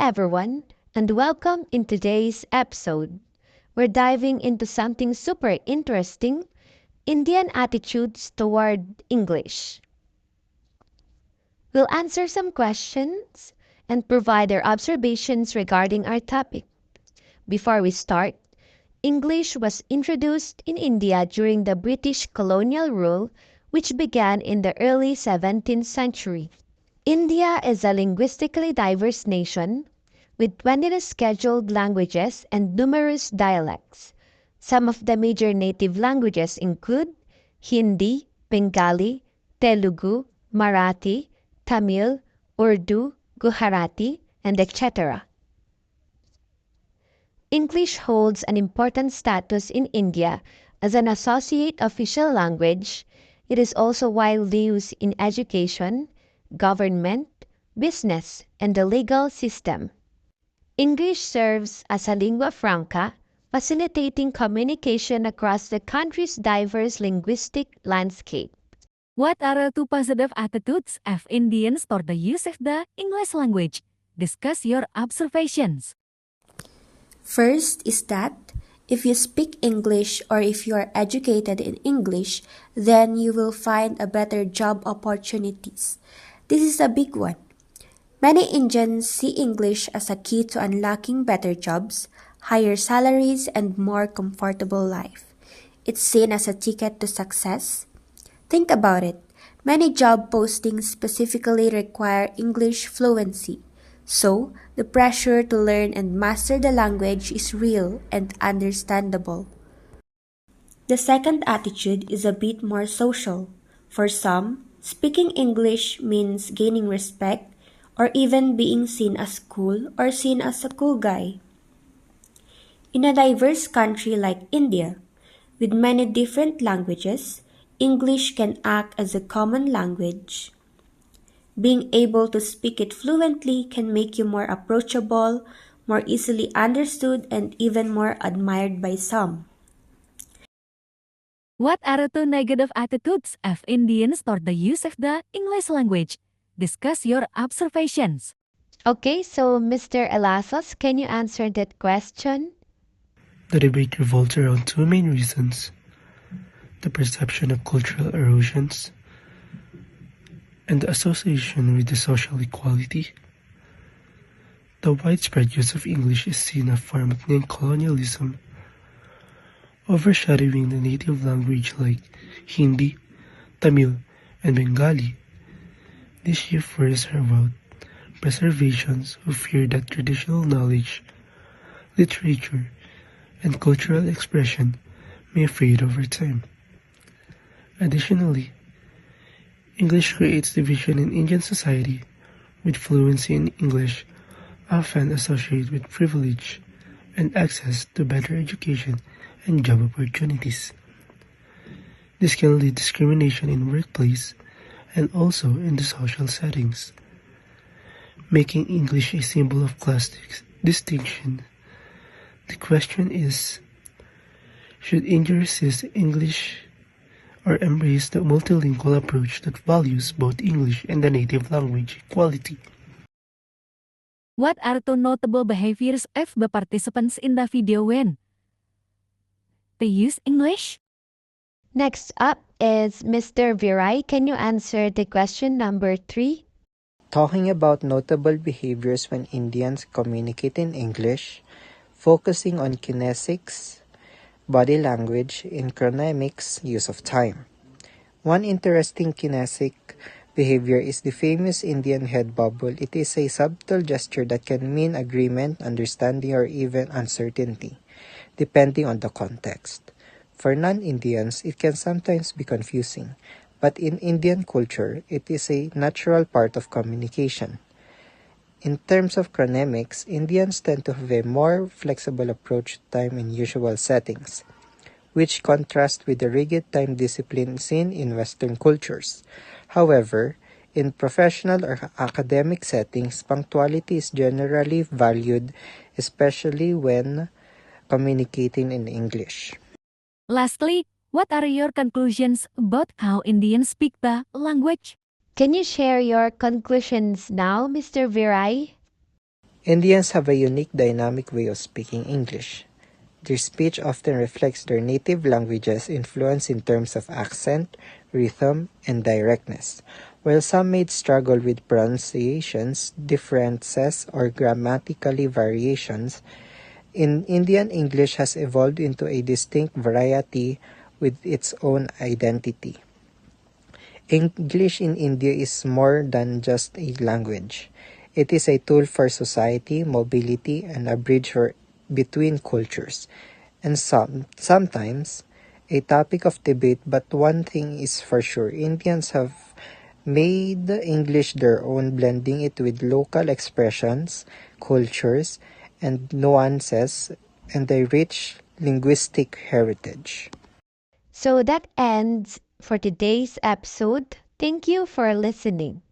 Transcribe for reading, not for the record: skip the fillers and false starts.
everyone, and welcome in today's episode. We're diving into something super interesting: Indian attitudes toward English. We'll answer some questions and provide our observations regarding our topic. Before we start, English was introduced in India during the British colonial rule, which began in the early 17th century. India is a linguistically diverse nation with 20 scheduled languages and numerous dialects. Some of the major native languages include Hindi, Bengali, Telugu, Marathi, Tamil, Urdu, Gujarati, and etc. English holds an important status in India as an associate official language. It is also widely used in education, government, business, and the legal system. English serves as a lingua franca, facilitating communication across the country's diverse linguistic landscape. What are two positive attitudes of Indians toward the use of the English language? Discuss your observations. First is that if you speak English or if you are educated in English, then you will find a better job opportunities. This is a big one. Many Indians see English as a key to unlocking better jobs, higher salaries, and more comfortable life. It's seen as a ticket to success. Think about it. Many job postings specifically require English fluency. So, the pressure to learn and master the language is real and understandable. The second attitude is a bit more social. For some, speaking English means gaining respect or even being seen as cool or seen as a cool guy. In a diverse country like India, with many different languages, English can act as a common language. Being able to speak it fluently can make you more approachable, more easily understood, and even more admired by some. What are two negative attitudes of Indians toward the use of the English language? Discuss your observations. Okay, so Mr. Ellasos, can you answer that question? The debate revolves around two main reasons: the perception of cultural erosions and the association with the social equality. The widespread use of English is seen as a form of neo-colonialism, overshadowing the native language like Hindi, Tamil, and Bengali. This shift worries about preservations who fear that traditional knowledge, literature, and cultural expression may fade over time. Additionally, English creates division in Indian society, with fluency in English often associated with privilege and access to better education and job opportunities. This can lead to discrimination in workplace and also in the social settings, making English a symbol of class distinction. The question is, should India resist English or embrace the multilingual approach that values both English and the native language equality? What are two notable behaviors of the participants in the video when they use English? Next up is Mr. Viray. Can you answer the question number 3? Talking about notable behaviors when Indians communicate in English, focusing on kinesics, body language, and chronemics use of time. One interesting kinesic behavior is the famous Indian head bubble. It is a subtle gesture that can mean agreement, understanding, or even uncertainty, depending on the context. For non-Indians, it can sometimes be confusing, but in Indian culture, it is a natural part of communication. In terms of chronemics, Indians tend to have a more flexible approach to time in usual settings, which contrasts with the rigid time discipline seen in Western cultures. However, in professional or academic settings, punctuality is generally valued, especially when communicating in English. Lastly, what are your conclusions about how Indians speak the language? Can you share your conclusions now, Mr. Viray? Indians have a unique dynamic way of speaking English. Their speech often reflects their native language's influence in terms of accent, rhythm, and directness. While some may struggle with pronunciations, differences, or grammatically variations, in Indian English has evolved into a distinct variety with its own identity. English in India is more than just a language. It is a tool for society, mobility, and a bridge between cultures. And sometimes a topic of debate, but one thing is for sure, Indians have made English their own, blending it with local expressions, cultures, and nuances, and a rich linguistic heritage. So that ends for today's episode. Thank you for listening.